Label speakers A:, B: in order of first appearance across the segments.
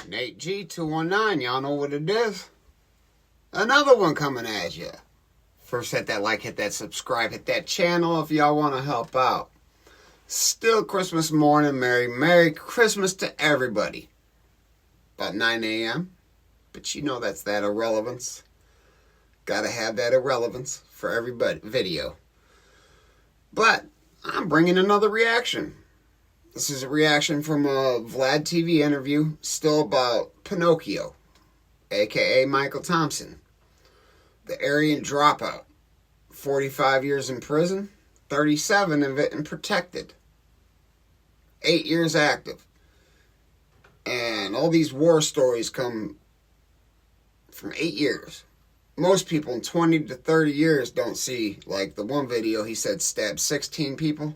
A: Nate G219, y'all know what it is. Another one coming at you. First, hit that like, hit that subscribe, hit that channel if y'all want to help out. Still Christmas morning. Merry Christmas to everybody. About 9 a.m. But you know that's that irrelevance. Gotta have that irrelevance for everybody. Video. But I'm bringing another reaction. This is a reaction from a Vlad TV interview, still about Pinocchio, A.K.A. Michael Thompson. The Aryan dropout. 45 years in prison, 37 of it in protected. 8 years active. And all these war stories come from 8 years. Most people in 20 to 30 years don't see, like the one video he said stabbed 16 people.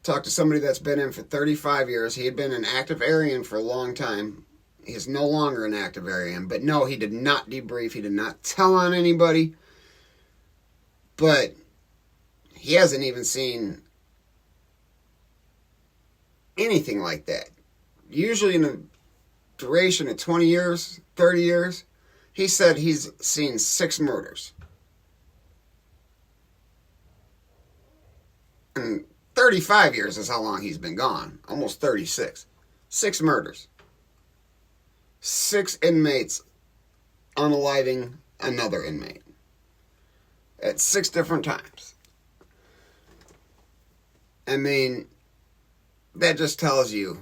A: Talked to somebody that's been in for 35 years. He had been an active Aryan for a long time. He is no longer an active Aryan. But no, he did not debrief. He did not tell on anybody. But he hasn't even seen anything like that. Usually in a duration of 20 years, 30 years, he said he's seen 6 murders. And 35 years is how long he's been gone. Almost 36. 6 murders. 6 inmates unaliving another inmate. At 6 different times. I mean, that just tells you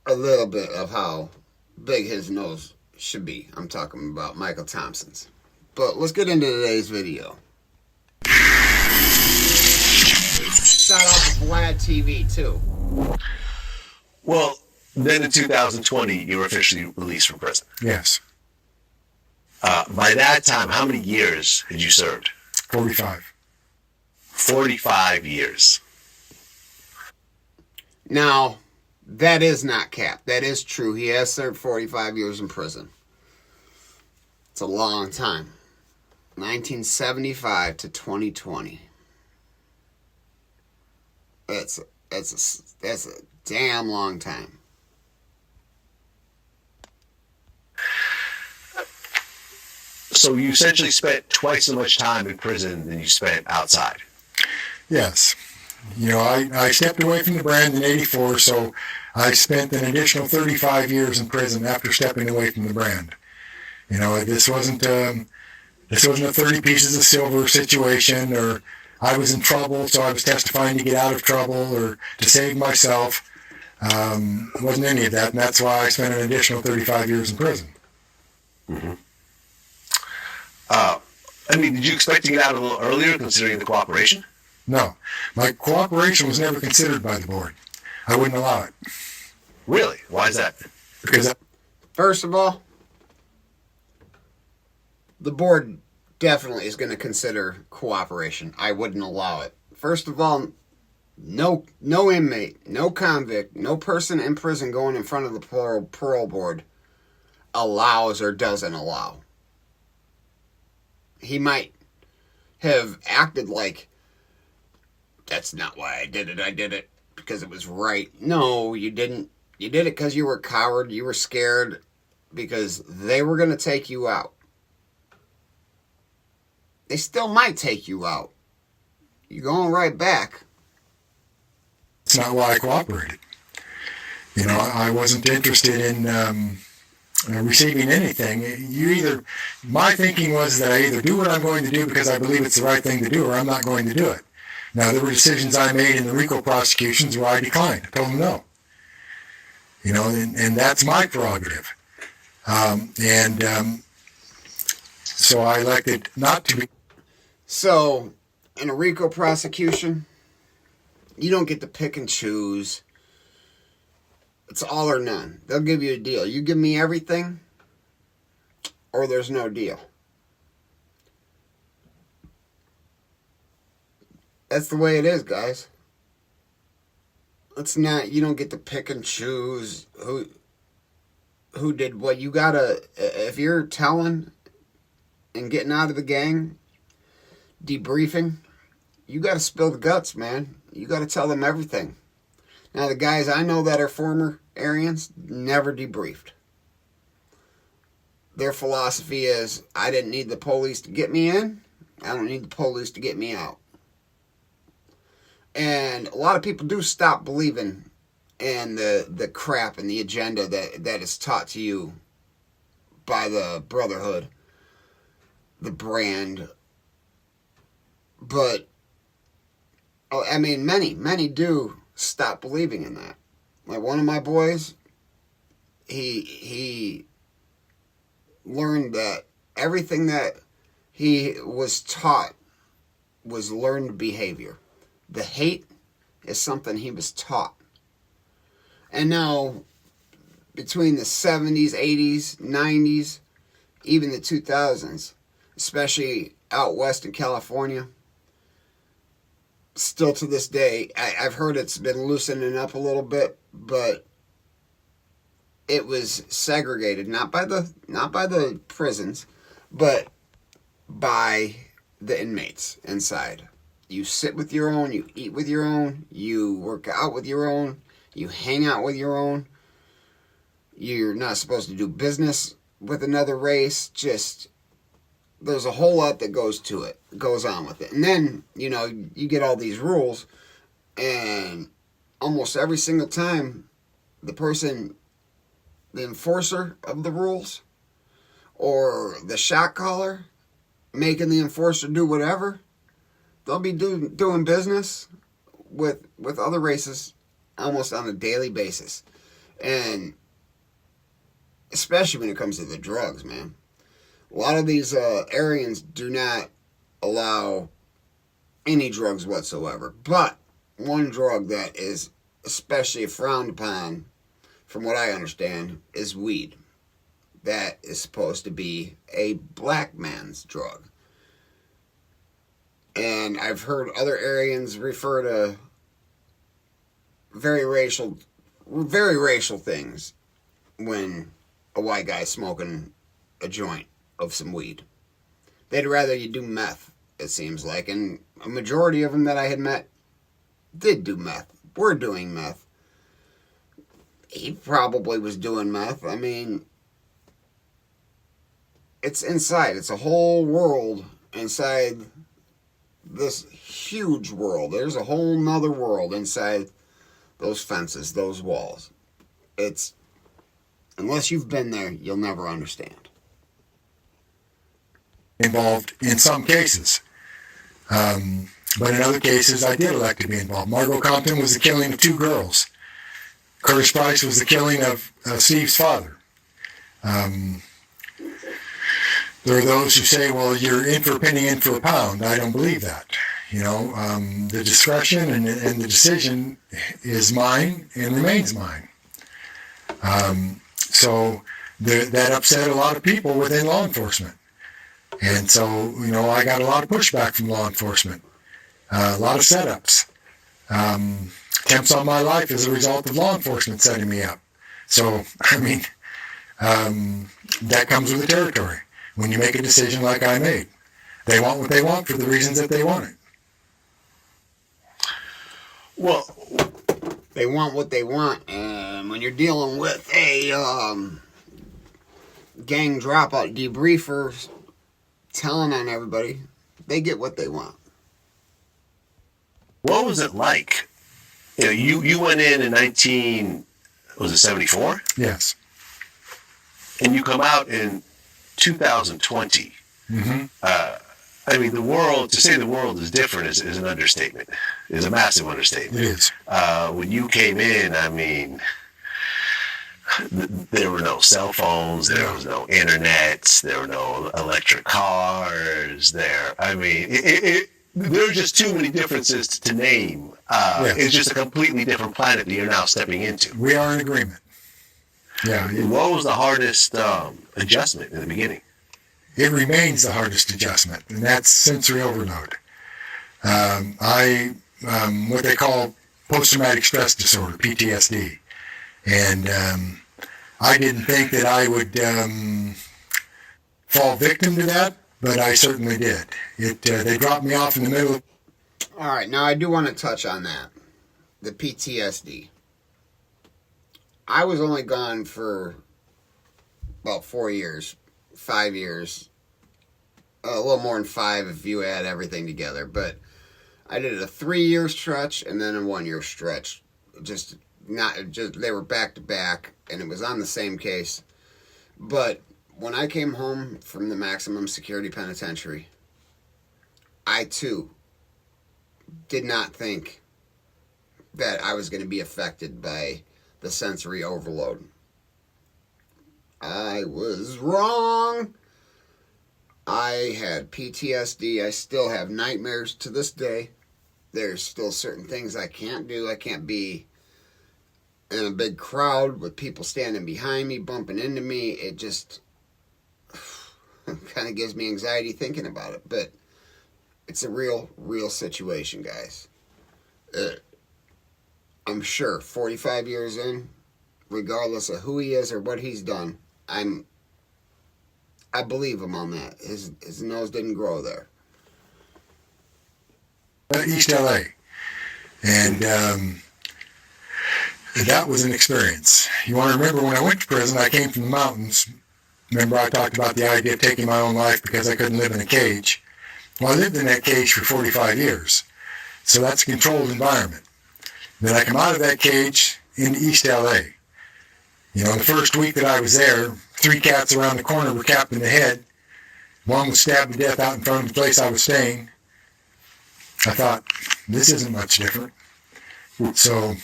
A: a little bit of how big his nose should be. I'm talking about Michael Thompson's. But let's get into today's video. Shout out to Vlad TV too.
B: Well, then in 2020, you were officially released from prison.
C: Yes.
B: By that time, how many years had you served?
C: 45.
B: 45 years.
A: Now, that is not cap. That is true. He has served 45 years in prison. It's a long time. 1975 to 2020. That's a damn long time.
B: So you essentially spent twice as much time in prison than you spent outside.
C: Yes. You know, I stepped away from the brand in 84, so I spent an additional 35 years in prison after stepping away from the brand. You know, this wasn't a 30 pieces of silver situation, or I was in trouble, so I was testifying to get out of trouble or to save myself. It wasn't any of that, and that's why I spent an additional 35 years in prison.
B: Mm-hmm. I mean, did you expect to get out a little earlier, considering the cooperation?
C: No. My cooperation was never considered by the board. I wouldn't allow it.
B: Really? Why is that?
C: Because
A: first of all, the board definitely is going to consider cooperation. I wouldn't allow it. First of all, no inmate, no convict, no person in prison going in front of the parole board allows or doesn't allow. He might have acted like, that's not why I did it because it was right. No, you didn't. You did it because you were a coward. You were scared because they were going to take you out. They still might take you out. You're going right back.
C: That's not why I cooperated. You know, I wasn't interested in receiving anything. My thinking was that I either do what I'm going to do because I believe it's the right thing to do, or I'm not going to do it. Now, there were decisions I made in the RICO prosecutions where I declined. I told them no. You know, and that's my prerogative. So I elected not to be.
A: So, in a RICO prosecution, you don't get to pick and choose. It's all or none. They'll give you a deal. You give me everything, or there's no deal. That's the way it is, guys. It's not, you don't get to pick and choose who did what. You gotta, if you're telling and getting out of the gang, debriefing, you gotta spill the guts, man. You gotta tell them everything. Now, the guys I know that are former Aryans never debriefed. Their philosophy is, I didn't need the police to get me in. I don't need the police to get me out. And a lot of people do stop believing in the crap and the agenda that is taught to you by the Brotherhood, the brand. But, I mean, many do stop believing in that. Like one of my boys, he learned that everything that he was taught was learned behavior. The hate is something he was taught. And now, between the 70s, 80s, 90s, even the 2000s, especially out west in California, still to this day, I've heard it's been loosening up a little bit, but it was segregated, not by the prisons, but by the inmates inside. You sit with your own, you eat with your own, you work out with your own, you hang out with your own. You're not supposed to do business with another race. Just, there's a whole lot that goes on with it. And then, you get all these rules, and almost every single time, the enforcer of the rules, or the shot caller, making the enforcer do whatever, they'll be doing business with other races almost on a daily basis. And especially when it comes to the drugs, man. A lot of these Aryans do not allow any drugs whatsoever. But one drug that is especially frowned upon, from what I understand, is weed. That is supposed to be a black man's drug. And I've heard other Aryans refer to very racial things when a white guy's smoking a joint of some weed. They'd rather you do meth, it seems like. And a majority of them that I had met did do meth. Were doing meth. He probably was doing meth. I mean, it's inside. It's a whole world inside this huge world. There's a whole nother world inside those fences, those walls. It's, unless you've been there, you'll never understand.
C: Involved in some cases. But in other cases, I did elect to be involved. Margot Compton was the killing of 2 girls. Curtis Price was the killing of Steve's father. There are those who say, well, you're in for a penny, in for a pound. I don't believe that. The discretion and the decision is mine and remains mine. So that upset a lot of people within law enforcement. And so, I got a lot of pushback from law enforcement. A lot of setups. Attempts on my life as a result of law enforcement setting me up. So, that comes with the territory. When you make a decision like I made. They want what they want for the reasons that they want it.
A: Well, they want what they want, and when you're dealing with a gang dropout debriefer telling on everybody, they get what they want.
B: What was it like? You went in 74?
C: Yes.
B: And you come out in 2020.
C: Mm-hmm.
B: The world, to say the world is different is an understatement, is a massive understatement.
C: It is.
B: When you came in, there were no cell phones, there was no internet, there were no electric cars, there are just too many differences to name.
C: Yes.
B: It's just a completely different planet that you're now stepping into.
C: We are in agreement. Yeah.
B: What was the hardest adjustment in the beginning?
C: It remains the hardest adjustment, and that's sensory overload. What they call post-traumatic stress disorder, PTSD. And I didn't think that I would fall victim to that, but I certainly did. They dropped me off in the middle of...
A: All right, now I do want to touch on that. The PTSD. I was only gone for about 4 years, 5 years, a little more than 5 if you add everything together. But I did a 3-year stretch and then a 1-year stretch. They were back to back, and it was on the same case. But when I came home from the maximum security penitentiary, I too did not think that I was going to be affected by the sensory overload. I was wrong. I had PTSD. I still have nightmares to this day. There's still certain things I can't do. I can't be in a big crowd with people standing behind me, bumping into me. It just kind of gives me anxiety thinking about it. But it's a real situation, guys. I'm sure 45 years in, regardless of who he is or what he's done, I believe him on that. His nose didn't grow there.
C: East LA. And that was an experience. You want to remember when I went to prison, I came from the mountains. Remember I talked about the idea of taking my own life because I couldn't live in a cage. Well, I lived in that cage for 45 years. So that's a controlled environment. Then I come out of that cage into East LA. You know, the first week that I was there, 3 cats around the corner were capped in the head. One was stabbed to death out in front of the place I was staying. I thought, this isn't much different. So,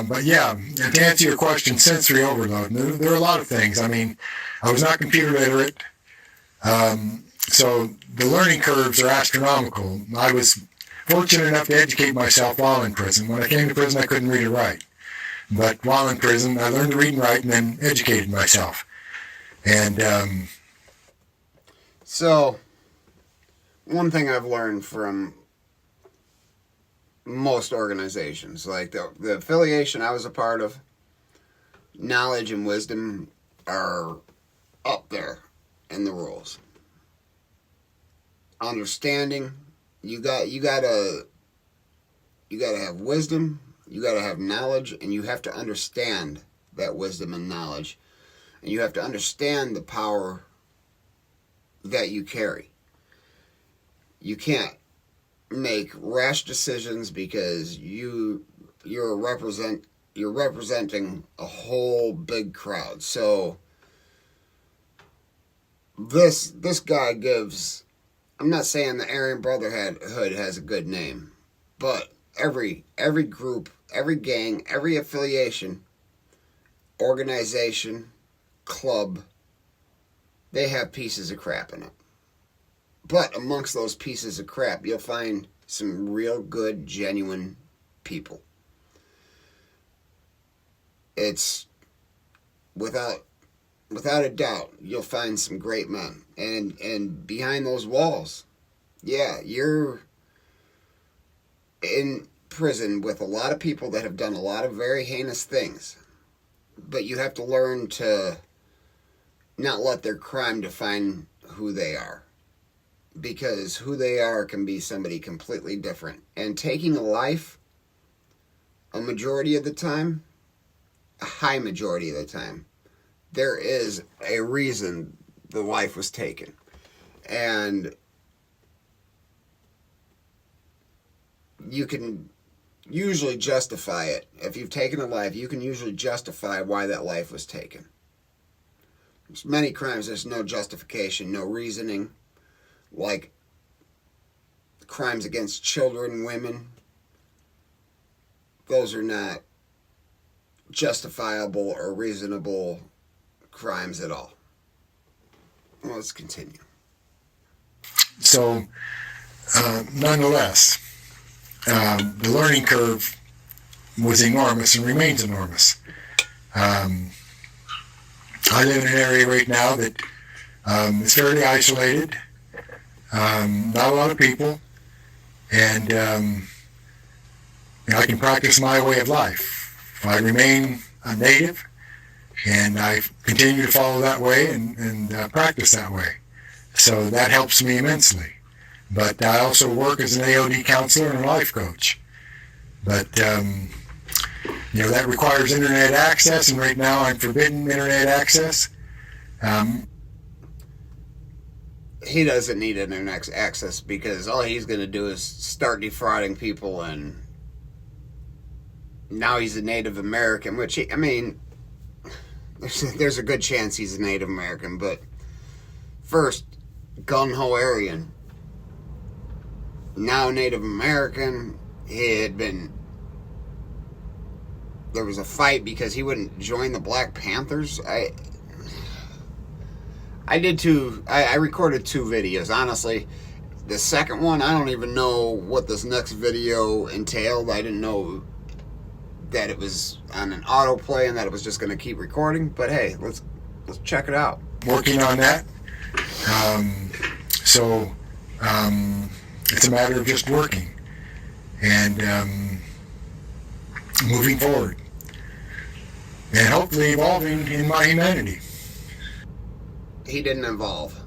C: but yeah, and to answer your question, sensory overload, there are a lot of things. I mean, I was not computer literate, so the learning curves are astronomical. I was fortunate enough to educate myself while in prison. When I came to prison, I couldn't read or write. But while in prison, I learned to read and write and then educated myself. And
A: so, one thing I've learned from most organizations, like the affiliation I was a part of, knowledge and wisdom are up there in the rules. Understanding, you gotta have wisdom, you gotta have knowledge, and you have to understand that wisdom and knowledge, and you have to understand the power that you carry. You can't make rash decisions because you're representing a whole big crowd. So this guy gives, I'm not saying the Aryan Brotherhood has a good name, but every group, every gang, every affiliation, organization, club, they have pieces of crap in it. But amongst those pieces of crap, you'll find some real good, genuine people. It's without a doubt, you'll find some great men. And behind those walls, yeah, you're in prison with a lot of people that have done a lot of very heinous things. But you have to learn to not let their crime define who they are. Because who they are can be somebody completely different. And taking a life, a majority of the time, a high majority of the time, there is a reason the life was taken. And you can usually justify it. If you've taken a life, you can usually justify why that life was taken. There's many crimes, there's no justification, no reasoning. Like crimes against children, women, those are not justifiable or reasonable crimes at all. Well, let's continue.
C: So, nonetheless, the learning curve was enormous and remains enormous. I live in an area right now that is fairly isolated. Not a lot of people, and I can practice my way of life. If I remain a native, and I continue to follow that way and practice that way. So that helps me immensely. But I also work as an AOD counselor and a life coach. But That requires internet access, and right now I'm forbidden internet access.
A: He doesn't need internet access because all he's going to do is start defrauding people, and now he's a Native American, which, there's a good chance he's a Native American, but first, gung-ho Aryan, now Native American. There was a fight because he wouldn't join the Black Panthers. I recorded 2 videos. Honestly, the second one, I don't even know what this next video entailed. I didn't know that it was on an autoplay and that it was just going to keep recording. But hey, let's check it out.
C: Working on that. It's a matter of just working and moving forward and hopefully evolving in my humanity.
A: He didn't evolve.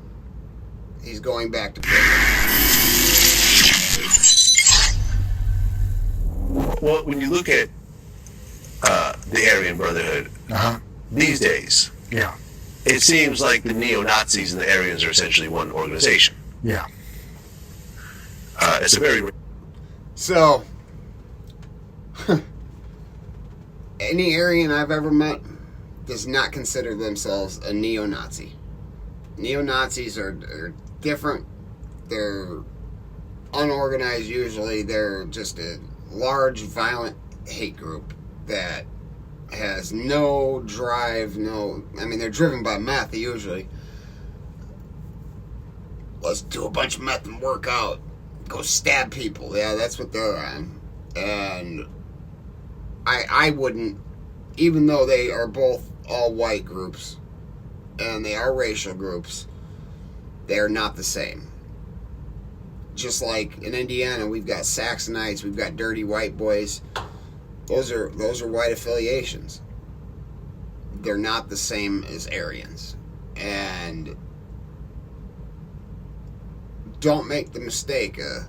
A: He's going back to prison.
B: Well, when you look at the Aryan Brotherhood these days,
C: yeah,
B: it seems like the neo-Nazis and the Aryans are essentially one organization.
C: Yeah.
B: It's a very...
A: So, any Aryan I've ever met does not consider themselves a neo-Nazi. Neo-Nazis are different. They're unorganized usually. They're just a large, violent hate group that has no drive, they're driven by meth usually. Let's do a bunch of meth and work out. Go stab people. Yeah, that's what they're on. And I wouldn't, even though they are both all white groups and they are racial groups, they're not the same. Just like in Indiana, we've got Saxonites, we've got dirty white boys. Those are white affiliations. They're not the same as Aryans. And don't make the mistake of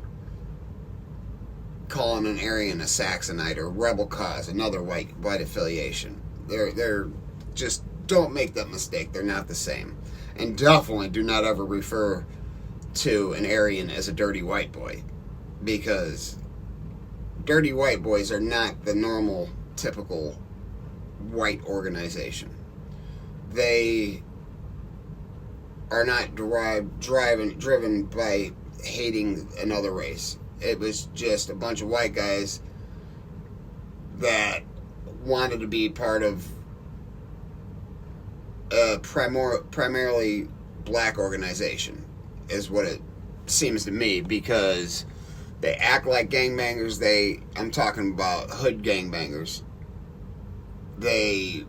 A: calling an Aryan a Saxonite or Rebel Cause, another white affiliation. They're just, don't make that mistake. They're not the same. And definitely do not ever refer to an Aryan as a dirty white boy, because dirty white boys are not the normal, typical white organization. They are not driven by hating another race. It was just a bunch of white guys that wanted to be part of a primarily black organization, is what it seems to me, because they act like gangbangers. I'm talking about hood gangbangers. They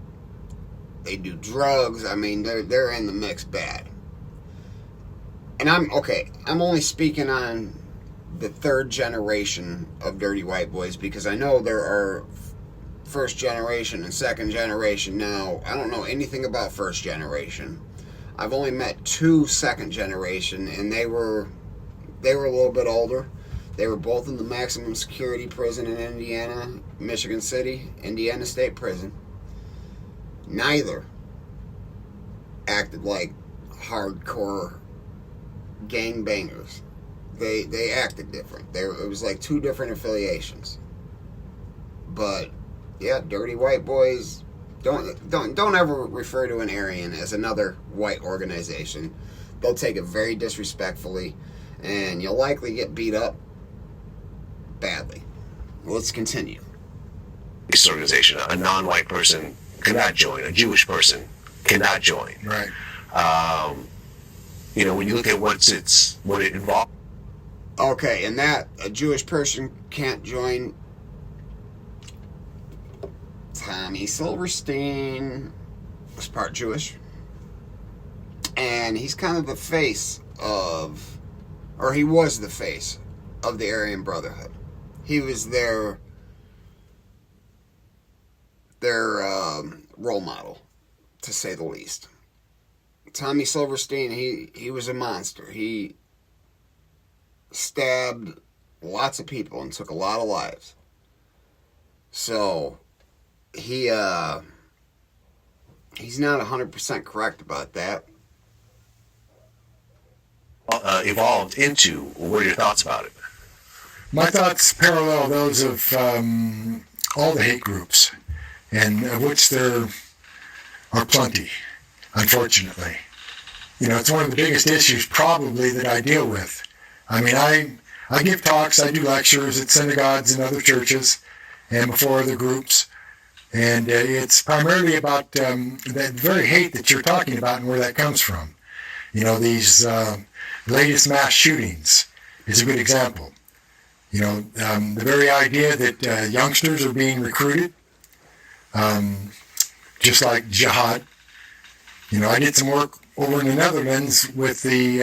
A: do drugs. They're in the mix bad. And I'm only speaking on the 3rd generation of dirty white boys, because I know there are 1st generation and 2nd generation now. I don't know anything about 1st generation. I've only met 2 2nd generation, and they were a little bit older. They were both in the maximum security prison in Indiana, Michigan City, Indiana State Prison. Neither acted like hardcore gangbangers. They acted different. It was like 2 different affiliations. But yeah, dirty white boys. Don't ever refer to an Aryan as another white organization. They'll take it very disrespectfully, and you'll likely get beat up badly. Let's continue.
B: This organization, a non-white person cannot join. A Jewish person cannot join.
C: Right.
B: When you look at what it involves.
A: Okay, and that a Jewish person can't join. Tommy Silverstein was part Jewish, and he's kind of the face of, or he was the face of the Aryan Brotherhood. He was their role model, to say the least. Tommy Silverstein, he was a monster. He stabbed lots of people and took a lot of lives. So he's not 100% correct about that.
B: Evolved into. What are your thoughts about it?
C: My thoughts parallel those of all the hate groups, and of which there are plenty, unfortunately. You know, it's one of the biggest issues probably that I deal with. I mean, I give talks, I do lectures at synagogues and other churches and before other groups, and it's primarily about that very hate that you're talking about and where that comes from. You know, these latest mass shootings is a good example. You know, the very idea that youngsters are being recruited, just like jihad. You know, I did some work over in the Netherlands with the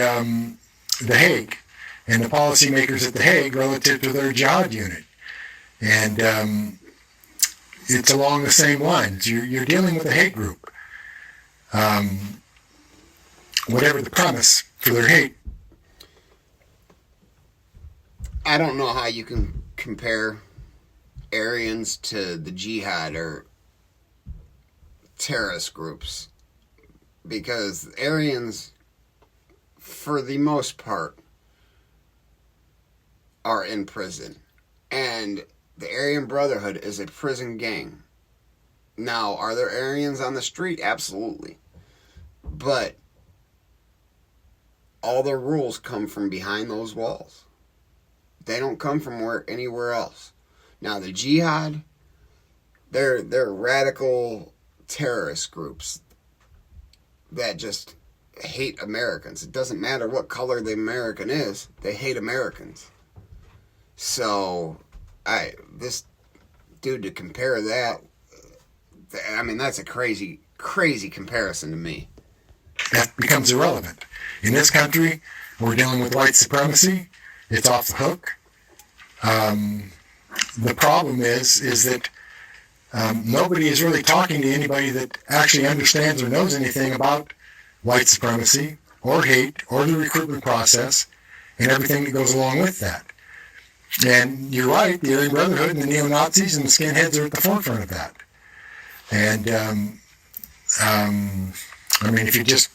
C: Hague and the policymakers at the Hague relative to their jihad unit. And it's along the same lines. You're dealing with a hate group. Whatever the premise for their hate.
A: I don't know how you can compare Aryans to the jihad or terrorist groups, because Aryans, for the most part, are in prison, and the Aryan Brotherhood is a prison gang. Now, are there Aryans on the street? Absolutely. But all their rules come from behind those walls. They don't come from anywhere else. Now, the jihad, they're radical terrorist groups that just hate Americans. It doesn't matter what color the American is, they hate Americans. So, this dude, to compare that, I mean, that's a crazy comparison to me.
C: That becomes irrelevant. In this country, we're dealing with white supremacy. It's off the hook. The problem is that nobody is really talking to anybody that actually understands or knows anything about white supremacy or hate or the recruitment process and everything that goes along with that. And you're right, the Aryan Brotherhood and the neo-Nazis and the skinheads are at the forefront of that. And, I mean, if you just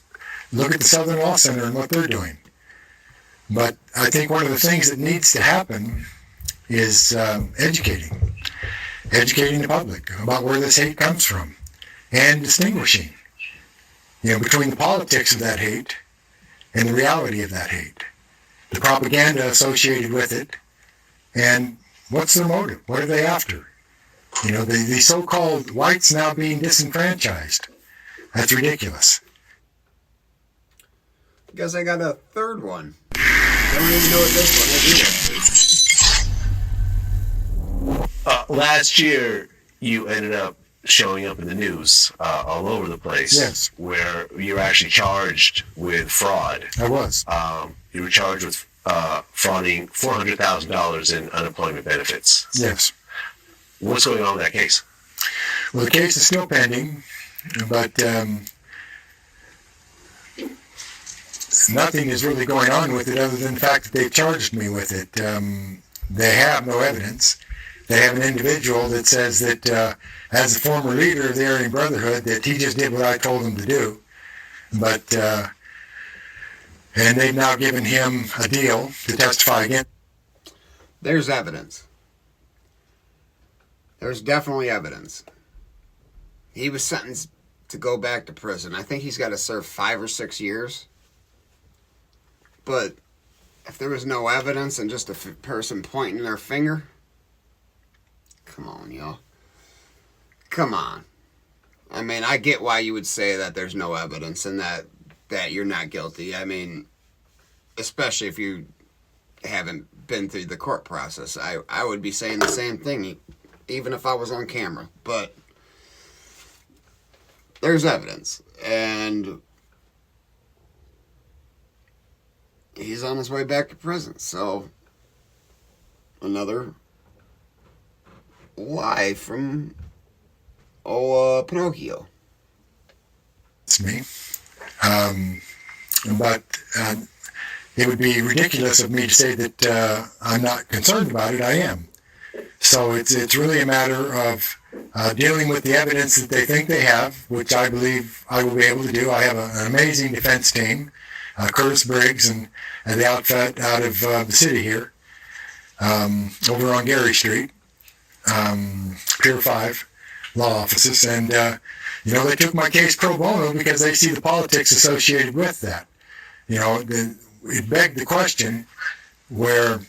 C: look at the Southern Law Center and what they're doing. But I think one of the things that needs to happen is educating the public about where this hate comes from and distinguishing, you know, between the politics of that hate and the reality of that hate, the propaganda associated with it, and what's their motive? What are they after? You know, the so-called whites now being disenfranchised. That's ridiculous.
A: I guess I got a third one. I don't even know what this one is.
B: Last year, you ended up showing up in the news all over the place.
C: Yes.
B: Where you were actually charged with fraud.
C: I was.
B: You were charged with frauding $400,000 in unemployment benefits.
C: Yes.
B: What's going on in that case?
C: Well, the case is still pending, but nothing is really going on with it other than the fact that they charged me with it. They have no evidence. They have an individual that says that as a former leader of the Aryan Brotherhood, that he just did what I told him to do. But, and they've now given him a deal to testify again.
A: There's evidence. There's definitely evidence. He was sentenced to go back to prison. I think he's got to serve 5 or 6 years. But if there was no evidence and just a person pointing their finger, come on, y'all. Come on. I mean, I get why you would say that there's no evidence and that you're not guilty. I mean, especially if you haven't been through the court process. I would be saying the same thing, even if I was on camera. But there's evidence. And he's on his way back to prison. So, another lie from Pinocchio.
C: It's me. But it would be ridiculous of me to say that I'm not concerned about it. I am. So it's really a matter of dealing with the evidence that they think they have, which I believe I will be able to do. I have an amazing defense team, Curtis Briggs and the outfit out of the city here, over on Gary Street, Pier 5 law offices, and they took my case pro bono because they see the politics associated with that. It begged the question where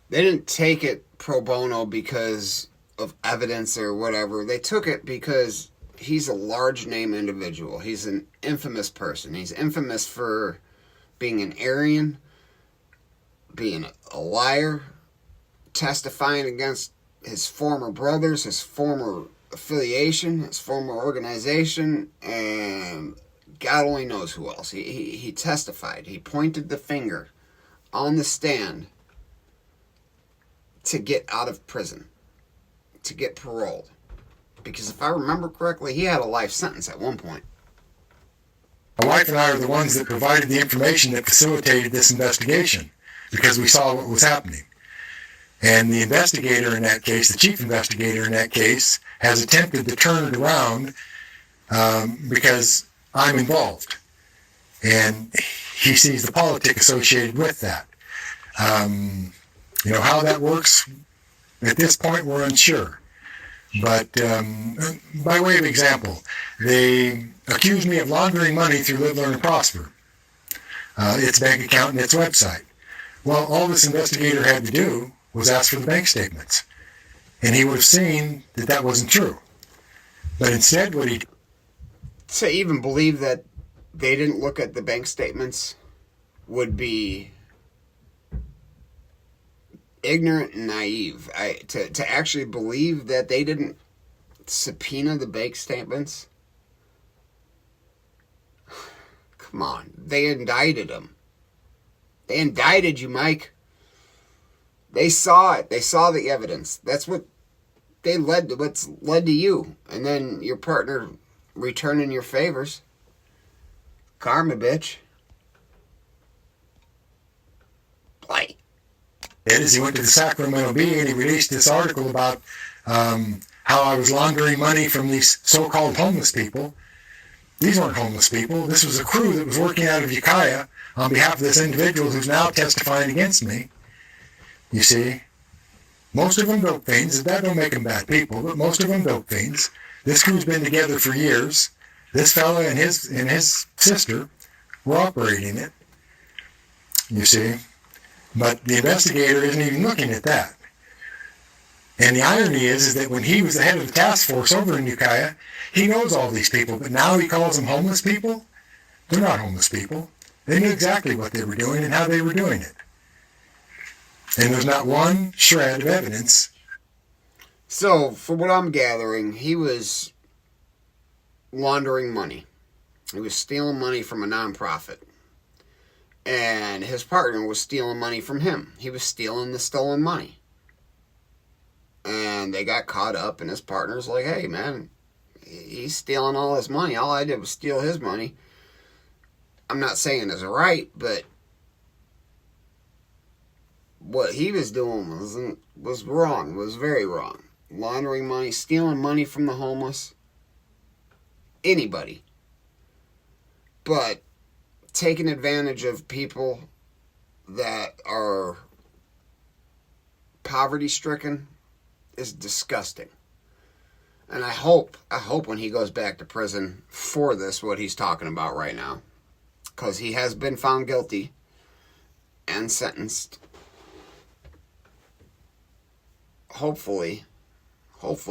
A: they didn't take it pro bono because of evidence or whatever. They took it because he's a large name individual. He's an infamous person. He's infamous for being an Aryan, being a liar, testifying against his former brothers, his former affiliation, his former organization, and God only knows who else. He testified. He pointed the finger on the stand to get out of prison, to get paroled. Because if I remember correctly, he had a life sentence at one point.
C: My wife and I are the ones that provided the information that facilitated this investigation because we saw what was happening. And the investigator in that case, the chief investigator in that case, has attempted to turn it around because I'm involved. And he sees the politics associated with that. How that works, at this point, we're unsure. But by way of example, they accused me of laundering money through Live, Learn, and Prosper, its bank account and its website. Well, all this investigator had to do was ask for the bank statements. And he would have seen that that wasn't true. But instead, what he...
A: To even believe that they didn't look at the bank statements would be ignorant and naive. To actually believe that they didn't subpoena the bank statements? Come on. They indicted him. They indicted you, Mike. They saw it. They saw the evidence. That's what's led to you. And then your partner returning your favors. Karma, bitch. Play.
C: As he went to the Sacramento Bee and he released this article about how I was laundering money from these so-called homeless people. These weren't homeless people. This was a crew that was working out of A.K.A. on behalf of this individual who's now testifying against me. You see, most of them dope fiends. That don't make them bad people, but most of them dope fiends. This crew's been together for years. This fella and his sister were operating it. You see, but the investigator isn't even looking at that. And the irony is that when he was the head of the task force over in A.K.A., he knows all these people, but now he calls them homeless people. They're not homeless people. They knew exactly what they were doing and how they were doing it. And there's not one shred of evidence.
A: So, for what I'm gathering, he was laundering money. He was stealing money from a nonprofit. And his partner was stealing money from him. He was stealing the stolen money. And they got caught up, and his partner's like, hey, man, he's stealing all his money. All I did was steal his money. I'm not saying it's right, but what he was doing was wrong, was very wrong. Laundering money, stealing money from the homeless, anybody. But taking advantage of people that are poverty-stricken is disgusting. And I hope when he goes back to prison for this, what he's talking about right now, because he has been found guilty and sentenced. Hopefully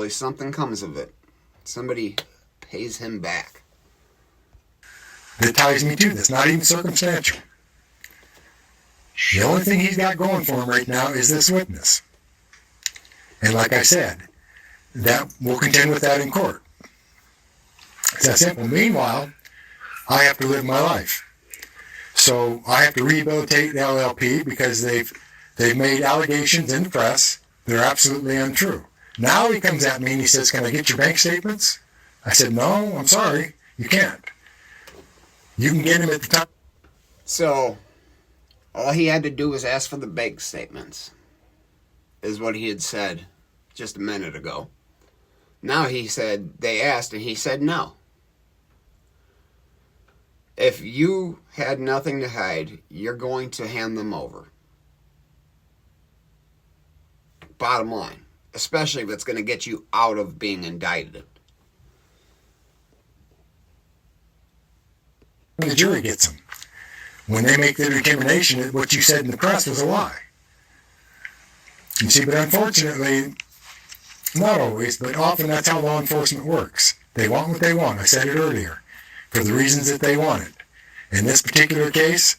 A: something comes of it. Somebody pays him back.
C: That ties me to this, not even circumstantial. The only thing he's got going for him right now is this witness. And like I said, that we'll contend with that in court. It's that simple. Meanwhile, I have to live my life. So I have to rehabilitate the LLP because they've made allegations in the press that are absolutely untrue. Now he comes at me and he says, can I get your bank statements? I said, no, I'm sorry, you can't. You can get them at the time.
A: So, all he had to do was ask for the bank statements, is what he had said just a minute ago. Now they asked and he said no. If you had nothing to hide, you're going to hand them over. Bottom line. Especially if it's going to get you out of being indicted.
C: The jury gets them. When they make their determination that what you said in the press was a lie. You see, but unfortunately, not always, but often that's how law enforcement works. They want what they want. I said it earlier. For the reasons that they want it. In this particular case,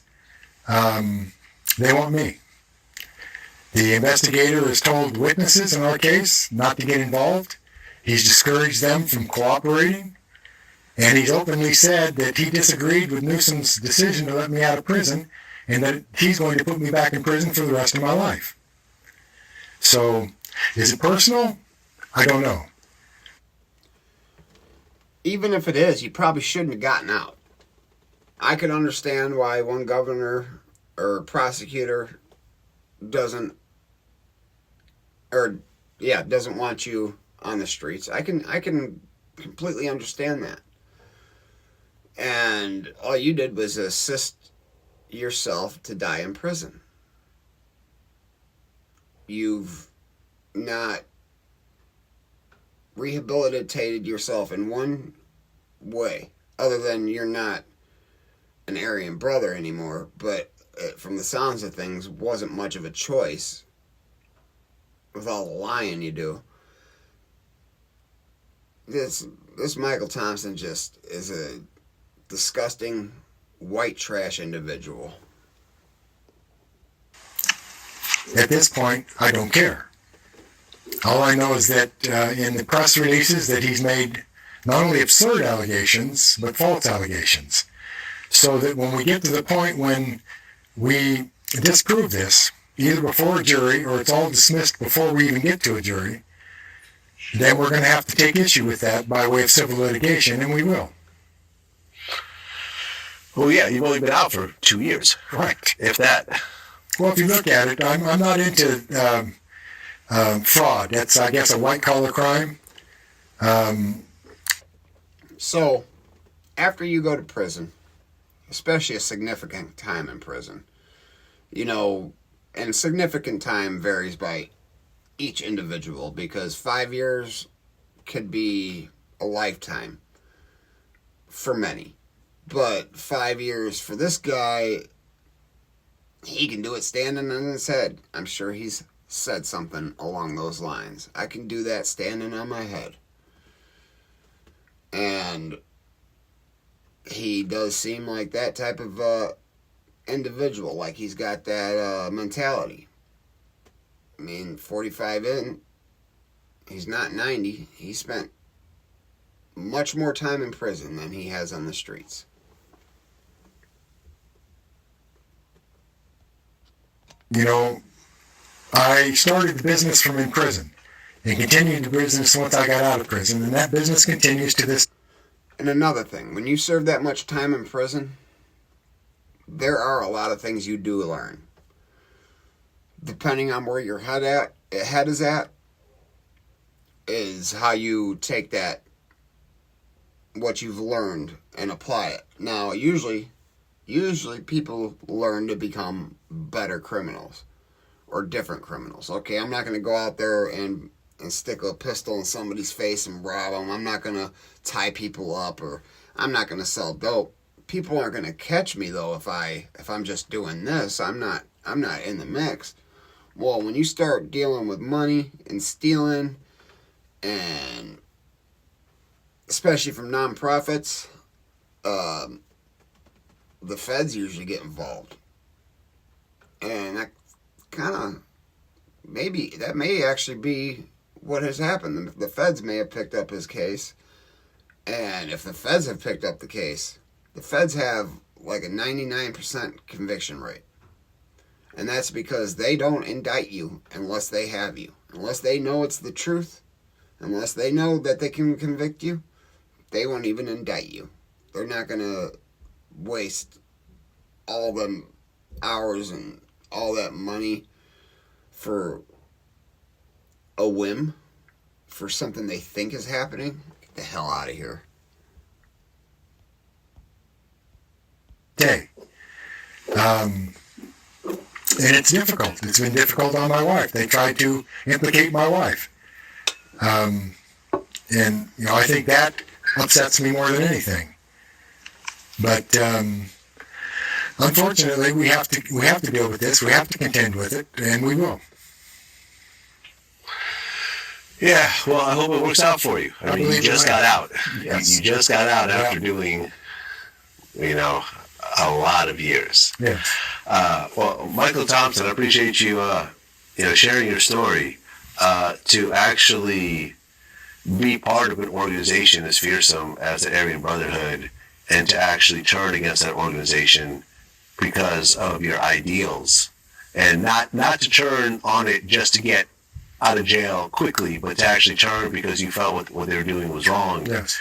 C: they want me. The investigator has told witnesses in our case not to get involved. He's discouraged them from cooperating. And he's openly said that he disagreed with Newsom's decision to let me out of prison and that he's going to put me back in prison for the rest of my life. So, is it personal? I don't know.
A: Even if it is, you probably shouldn't have gotten out. I could understand why one governor or prosecutor doesn't want you on the streets. I can completely understand that. And all you did was assist yourself to die in prison. You've not rehabilitated yourself in one way, other than you're not an Aryan brother anymore, but from the sounds of things, wasn't much of a choice with all the lying you do. This Michael Thompson just is a disgusting white trash individual.
C: At this point, I don't care. All I know is that in the press releases that he's made not only absurd allegations, but false allegations. So that when we get to the point when we disprove this, either before a jury or it's all dismissed before we even get to a jury, then we're going to have to take issue with that by way of civil litigation, and we will.
B: Well, yeah, you've only been out for 2 years.
C: Right.
B: If that.
C: Well, if you look at it, I'm not into fraud. That's, I guess, a white-collar crime.
A: So, after you go to prison, especially a significant time in prison, and significant time varies by each individual, because 5 years could be a lifetime for many. But 5 years for this guy, he can do it standing on his head. I'm sure he's said something along those lines. I can do that standing on my head. And he does seem like that type of individual. Like he's got that mentality. I mean, 45 in, he's not 90. He spent much more time in prison than he has on the streets.
C: I started the business from in prison and continued the business once I got out of prison, and that business continues to this.
A: And another thing, when you serve that much time in prison, there are a lot of things you do learn. Depending on where your head is at, is how you take that, what you've learned, and apply it. Now, usually people learn to become better criminals or different criminals. Okay, I'm not going to go out there and stick a pistol in somebody's face and rob them. I'm not going to tie people up, or I'm not going to sell dope. People aren't going to catch me though if I'm just doing this. I'm not in the mix. Well, when you start dealing with money and stealing, and especially from nonprofits, the feds usually get involved. And that that may actually be what has happened. The feds may have picked up his case. And if the feds have picked up the case, the feds have like a 99% conviction rate. And that's because they don't indict you unless they have you. Unless they know it's the truth, unless they know that they can convict you, they won't even indict you. They're not going to waste all them hours and all that money for a whim. for something they think is happening, get the hell out of here.
C: Okay. And it's difficult. It's been difficult on my wife. They tried to implicate my wife. And, I think that upsets me more than anything. But unfortunately, we have to deal with this. We have to contend with it, and we will.
B: Yeah, well, I hope it works out for you. I mean, you just got out.
C: Yes.
B: You just got out after doing, a lot of years.
C: Yes.
B: Well, Michael Thompson, I appreciate you, sharing your story. To actually be part of an organization as fearsome as the Aryan Brotherhood, and to actually turn against that organization because of your ideals, and not to turn on it just to get out of jail quickly, but to actually turn because you felt what they were doing was wrong.
C: Yes.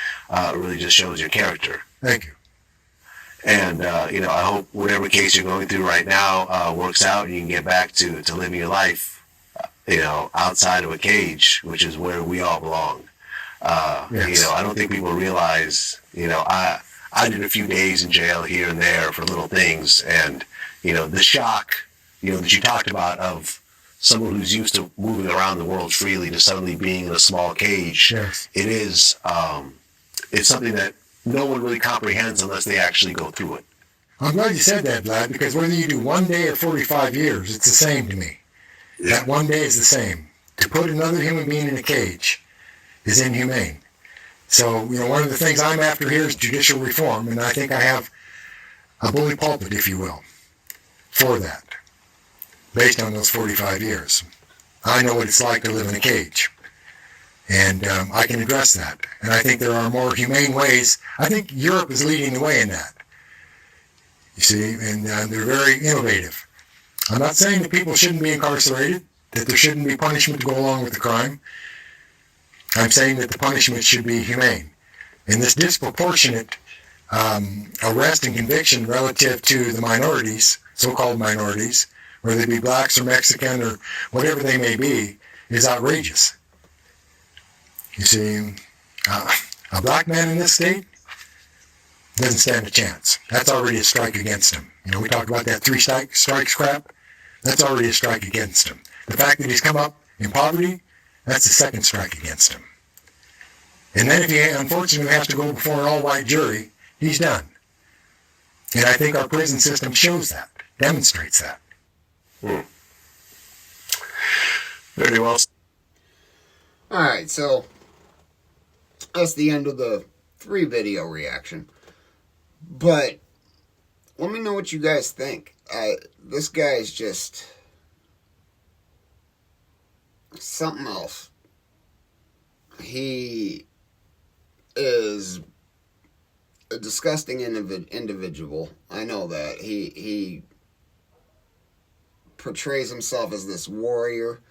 B: Really just shows your character.
C: Thank you.
B: And, I hope whatever case you're going through right now works out and you can get back to living your life, outside of a cage, which is where we all belong.
C: Yes.
B: I don't think people realize, I did a few days in jail here and there for little things. And, the shock, that you talked about of someone who's used to moving around the world freely to suddenly being in a small cage.
C: Yes.
B: It is, it's something that no one really comprehends unless they actually go through it.
C: I'm glad you said that, Vlad, because whether you do 1 day or 45 years, it's the same to me.
B: Yeah.
C: That 1 day is the same. To put another human being in a cage is inhumane. So, one of the things I'm after here is judicial reform, and I think I have a bully pulpit, if you will, for that, based on those 45 years. I know what it's like to live in a cage, and I can address that. And I think there are more humane ways. I think Europe is leading the way in that, you see, and they're very innovative. I'm not saying that people shouldn't be incarcerated, that there shouldn't be punishment to go along with the crime. I'm saying that the punishment should be humane. And this disproportionate arrest and conviction relative to the minorities, so-called minorities, whether they be blacks or Mexican or whatever they may be, is outrageous. You see, a black man in this state doesn't stand a chance. That's already a strike against him. We talked about that 3 strikes crap. That's already a strike against him. The fact that he's come up in poverty, that's the second strike against him. And then if he unfortunately has to go before an all-white jury, he's done. And I think our prison system shows that, demonstrates that.
B: Very well.
A: All right, so that's the end of the 3 video reaction. But let me know what you guys think. This guy's just something else. He is a disgusting individual. I know that. He portrays himself as this warrior.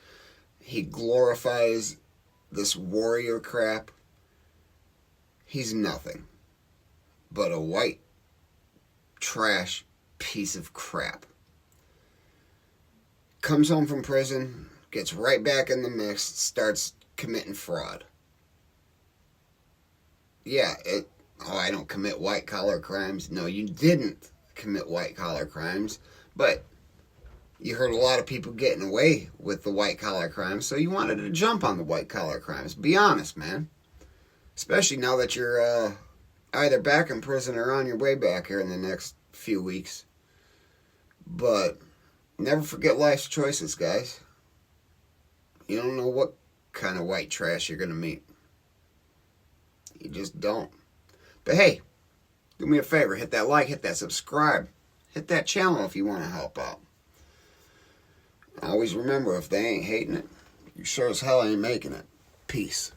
A: He glorifies this warrior crap. He's nothing but a white trash piece of crap. Comes home from prison, gets right back in the mix, starts committing fraud. Yeah, I don't commit white-collar crimes. No, you didn't commit white-collar crimes, but you heard a lot of people getting away with the white-collar crimes, so you wanted to jump on the white-collar crimes. Be honest, man. Especially now that you're either back in prison or on your way back here in the next few weeks. But never forget life's choices, guys. You don't know what kind of white trash you're going to meet. You just don't. But hey, do me a favor. Hit that like, hit that subscribe. Hit that channel if you want to help out. Always remember, if they ain't hating it, you sure as hell ain't making it. Peace.